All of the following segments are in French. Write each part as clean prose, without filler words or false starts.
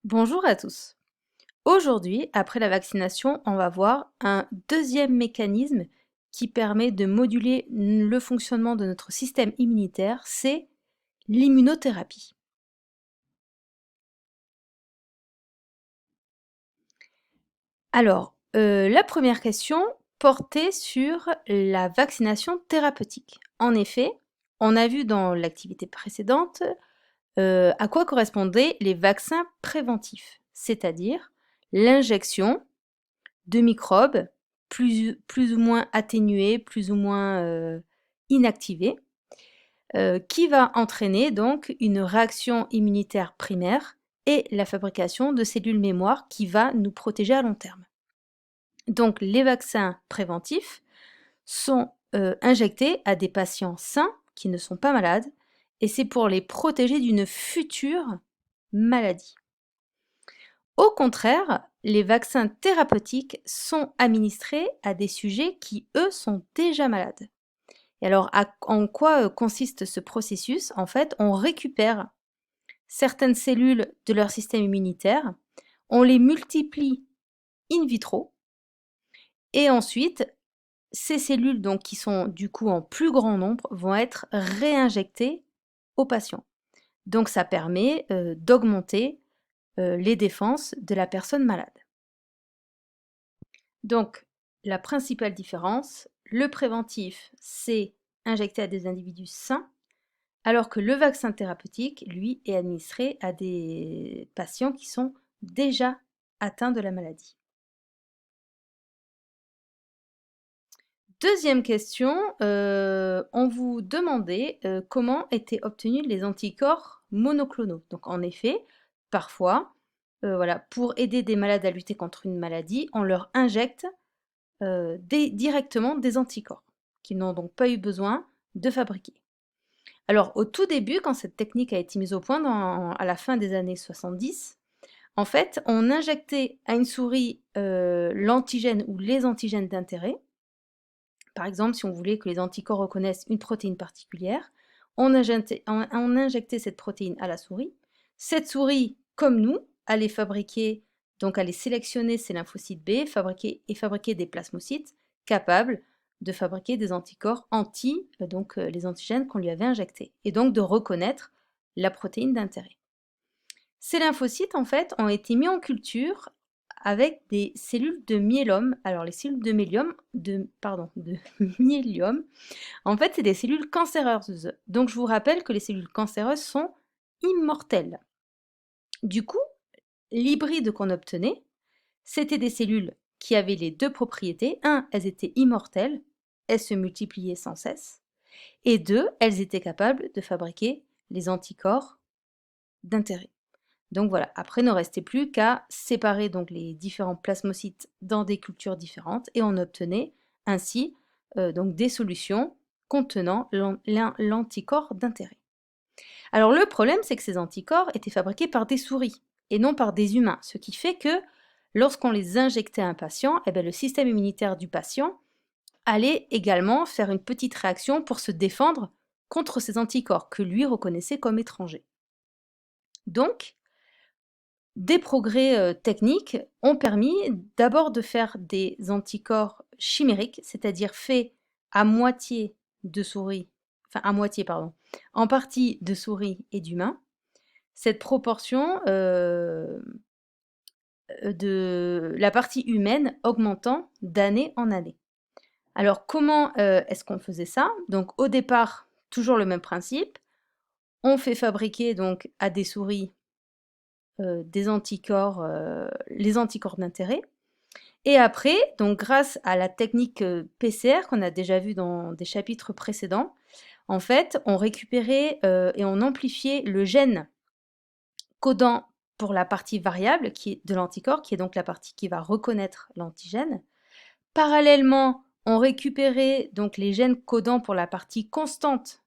Bonjour à tous. Aujourd'hui, après la vaccination, on va voir un deuxième mécanisme qui permet de moduler le fonctionnement de notre système immunitaire, c'est l'immunothérapie. Alors, la première question portait sur la vaccination thérapeutique. En effet, on a vu dans l'activité précédente à quoi correspondaient les vaccins préventifs, c'est-à-dire l'injection de microbes plus ou moins atténués, plus ou moins inactivés, qui va entraîner donc une réaction immunitaire primaire et la fabrication de cellules mémoire qui va nous protéger à long terme. Donc les vaccins préventifs sont injectés à des patients sains qui ne sont pas malades et c'est pour les protéger d'une future maladie. Au contraire, les vaccins thérapeutiques sont administrés à des sujets qui, eux, sont déjà malades. Et alors, en quoi consiste ce processus? En fait, on récupère certaines cellules de leur système immunitaire, on les multiplie in vitro, et ensuite, ces cellules, donc, qui sont du coup en plus grand nombre, vont être réinjectées aux patients. Donc, ça permet d'augmenter les défenses de la personne malade. Donc, la principale différence, le préventif, c'est injecté à des individus sains, alors que le vaccin thérapeutique, lui, est administré à des patients qui sont déjà atteints de la maladie. Deuxième question, on vous demandait comment étaient obtenus les anticorps monoclonaux. Donc en effet, parfois, voilà, pour aider des malades à lutter contre une maladie, on leur injecte directement des anticorps, qui n'ont donc pas eu besoin de fabriquer. Alors au tout début, quand cette technique a été mise au point à la fin des années 70, en fait, on injectait à une souris l'antigène ou les antigènes d'intérêt. Par exemple, si on voulait que les anticorps reconnaissent une protéine particulière, on injectait cette protéine à la souris. Cette souris, comme nous, allait fabriquer, donc allait sélectionner ses lymphocytes B fabriquer des plasmocytes capables de fabriquer des anticorps donc les antigènes qu'on lui avait injectés, et donc de reconnaître la protéine d'intérêt. Ces lymphocytes, en fait, ont été mis en culture avec des cellules de myélome. Alors, les cellules de de myélium, en fait, c'est des cellules cancéreuses. Donc, je vous rappelle que les cellules cancéreuses sont immortelles. Du coup, l'hybride qu'on obtenait, c'était des cellules qui avaient les deux propriétés. Un, elles étaient immortelles, elles se multipliaient sans cesse. Et deux, elles étaient capables de fabriquer les anticorps d'intérêt. Donc voilà, après il ne restait plus qu'à séparer donc les différents plasmocytes dans des cultures différentes et on obtenait ainsi donc des solutions contenant l'anticorps d'intérêt. Alors le problème, c'est que ces anticorps étaient fabriqués par des souris et non par des humains, ce qui fait que lorsqu'on les injectait à un patient, eh bien, le système immunitaire du patient allait également faire une petite réaction pour se défendre contre ces anticorps que lui reconnaissait comme étrangers. Donc, des progrès techniques ont permis d'abord de faire des anticorps chimériques, c'est-à-dire faits à moitié de souris, enfin à moitié, pardon, en partie de souris et d'humains. Cette proportion de la partie humaine augmentant d'année en année. Alors comment est-ce qu'on faisait ça? Donc au départ, toujours le même principe, on fait fabriquer donc à des souris des anticorps, les anticorps d'intérêt. Et après, donc grâce à la technique PCR qu'on a déjà vue dans des chapitres précédents, en fait, on récupérait et on amplifiait le gène codant pour la partie variable qui est de l'anticorps, qui est donc la partie qui va reconnaître l'antigène. Parallèlement, on récupérait donc les gènes codant pour la partie constante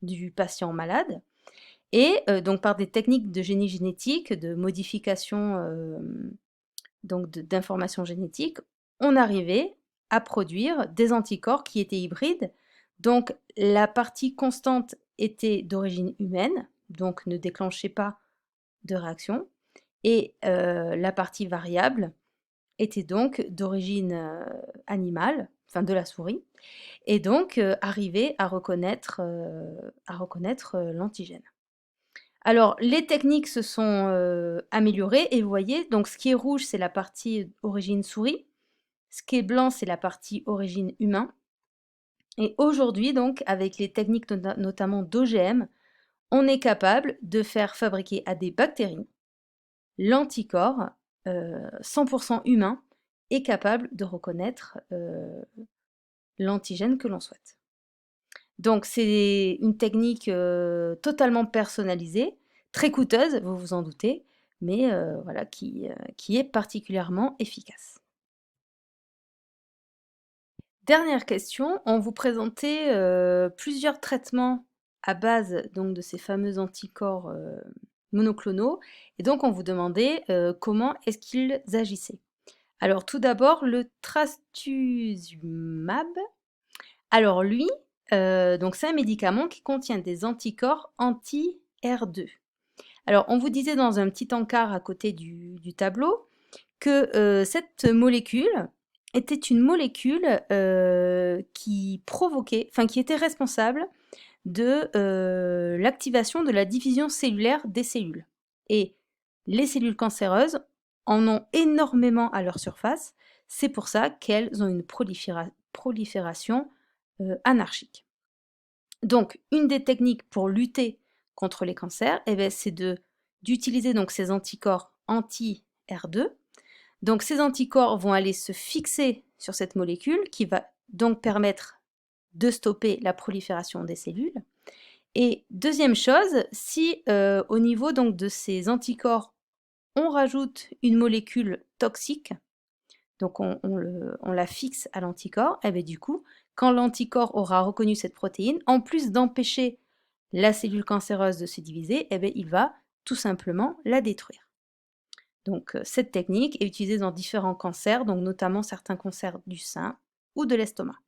du patient malade. Et donc par des techniques de génie génétique, de modification donc d'informations génétiques, on arrivait à produire des anticorps qui étaient hybrides. Donc la partie constante était d'origine humaine, donc ne déclenchait pas de réaction. Et la partie variable était donc d'origine animale, enfin de la souris, et donc arrivait à reconnaître l'antigène. Alors, les techniques se sont améliorées et vous voyez, donc ce qui est rouge, c'est la partie origine souris, ce qui est blanc, c'est la partie origine humain. Et aujourd'hui, donc, avec les techniques notamment d'OGM, on est capable de faire fabriquer à des bactéries l'anticorps 100% humain est capable de reconnaître l'antigène que l'on souhaite. Donc c'est une technique totalement personnalisée, très coûteuse, vous vous en doutez, mais voilà, qui est particulièrement efficace. Dernière question, on vous présentait plusieurs traitements à base donc, de ces fameux anticorps monoclonaux, et donc on vous demandait comment est-ce qu'ils agissaient. Alors tout d'abord, le trastuzumab. Alors lui, donc c'est un médicament qui contient des anticorps anti-R2. Alors on vous disait dans un petit encart à côté du tableau que cette molécule était une molécule qui provoquait, enfin qui était responsable de l'activation de la division cellulaire des cellules. Et les cellules cancéreuses en ont énormément à leur surface. C'est pour ça qu'elles ont une prolifération anarchique. Donc, une des techniques pour lutter contre les cancers, c'est d'utiliser donc ces anticorps anti-R2. Donc, ces anticorps vont aller se fixer sur cette molécule qui va donc permettre de stopper la prolifération des cellules. Et deuxième chose, si au niveau donc de ces anticorps, on rajoute une molécule toxique, donc on la fixe à l'anticorps, et bien du coup, quand l'anticorps aura reconnu cette protéine, en plus d'empêcher la cellule cancéreuse de se diviser, et bien il va tout simplement la détruire. Donc cette technique est utilisée dans différents cancers, donc notamment certains cancers du sein ou de l'estomac.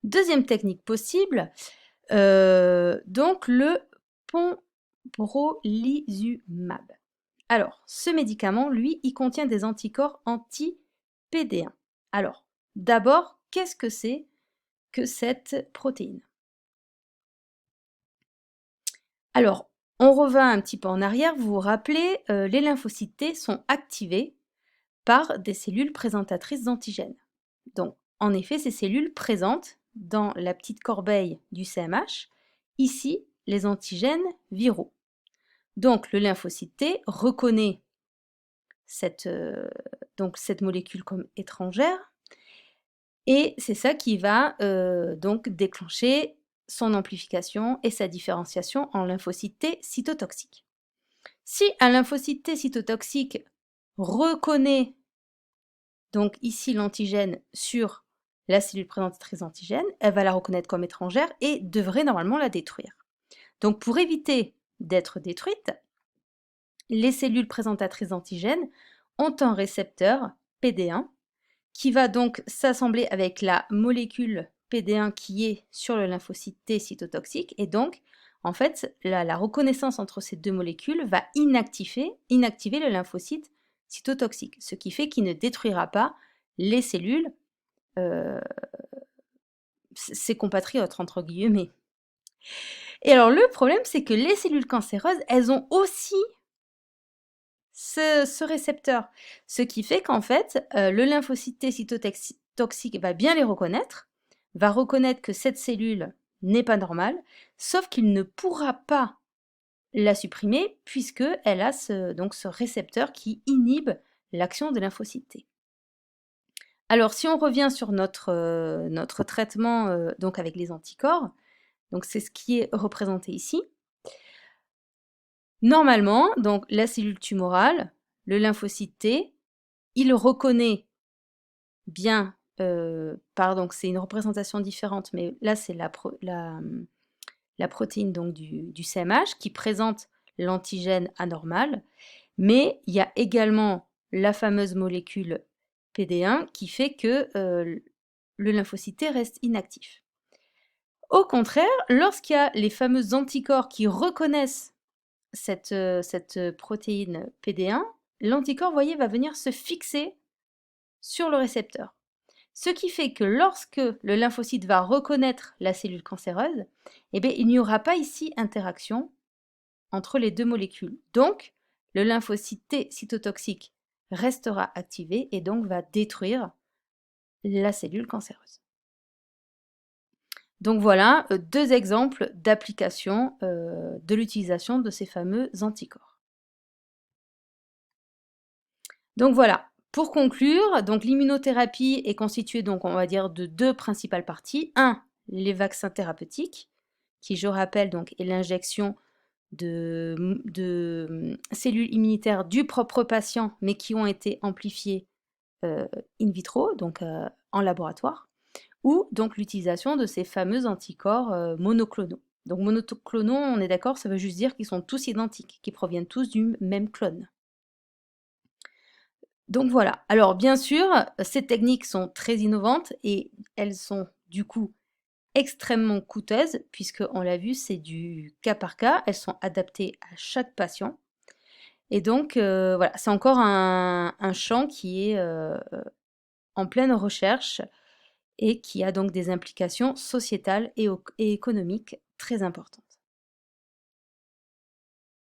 Deuxième technique possible, donc le pembrolizumab. Alors, ce médicament, lui, il contient des anticorps anti-PD1. Alors, d'abord, qu'est-ce que c'est que cette protéine? Alors, on revient un petit peu en arrière, vous vous rappelez, les lymphocytes T sont activés par des cellules présentatrices d'antigènes. Donc, en effet, ces cellules présentent dans la petite corbeille du CMH, ici, les antigènes viraux. Donc, le lymphocyte T reconnaît cette molécule comme étrangère, et c'est ça qui va donc déclencher son amplification et sa différenciation en lymphocyte T cytotoxique. Si un lymphocyte T cytotoxique reconnaît donc ici l'antigène sur la cellule présentatrice d'antigène, elle va la reconnaître comme étrangère et devrait normalement la détruire. Donc pour éviter d'être détruite, les cellules présentatrices d'antigène ont un récepteur PD1 qui va donc s'assembler avec la molécule PD1 qui est sur le lymphocyte T cytotoxique, et donc en fait la reconnaissance entre ces deux molécules va inactiver le lymphocyte cytotoxique, ce qui fait qu'il ne détruira pas les cellules, ses compatriotes entre guillemets. Et alors le problème, c'est que les cellules cancéreuses, elles ont aussi ce récepteur, ce qui fait qu'en fait, le lymphocyte T cytotoxique va bien les reconnaître, va reconnaître que cette cellule n'est pas normale, sauf qu'il ne pourra pas la supprimer puisqu'elle a ce récepteur qui inhibe l'action de lymphocyte T. Alors si on revient sur notre traitement donc avec les anticorps, donc c'est ce qui est représenté ici. Normalement, donc la cellule tumorale, le lymphocyte T, il reconnaît bien, pardon, c'est une représentation différente, mais là c'est la protéine donc du CMH qui présente l'antigène anormal, mais il y a également la fameuse molécule PD1 qui fait que le lymphocyte T reste inactif. Au contraire, lorsqu'il y a les fameux anticorps qui reconnaissent cette protéine PD1, l'anticorps, vous voyez, va venir se fixer sur le récepteur. Ce qui fait que lorsque le lymphocyte va reconnaître la cellule cancéreuse, eh bien, il n'y aura pas ici interaction entre les deux molécules. Donc, le lymphocyte T cytotoxique restera activé et donc va détruire la cellule cancéreuse. Donc voilà deux exemples d'application de l'utilisation de ces fameux anticorps. Donc voilà, pour conclure, donc l'immunothérapie est constituée donc on va dire de deux principales parties. Un, les vaccins thérapeutiques, qui je rappelle donc est l'injection de cellules immunitaires du propre patient, mais qui ont été amplifiées in vitro, donc en laboratoire, ou donc l'utilisation de ces fameux anticorps monoclonaux. Donc monoclonaux, on est d'accord, ça veut juste dire qu'ils sont tous identiques, qu'ils proviennent tous du même clone. Donc voilà. Alors bien sûr, ces techniques sont très innovantes et elles sont du coup extrêmement coûteuses puisque on l'a vu, c'est du cas par cas. Elles sont adaptées à chaque patient. Et donc voilà, c'est encore un champ qui est en pleine recherche et qui a donc des implications sociétales et économiques très importantes.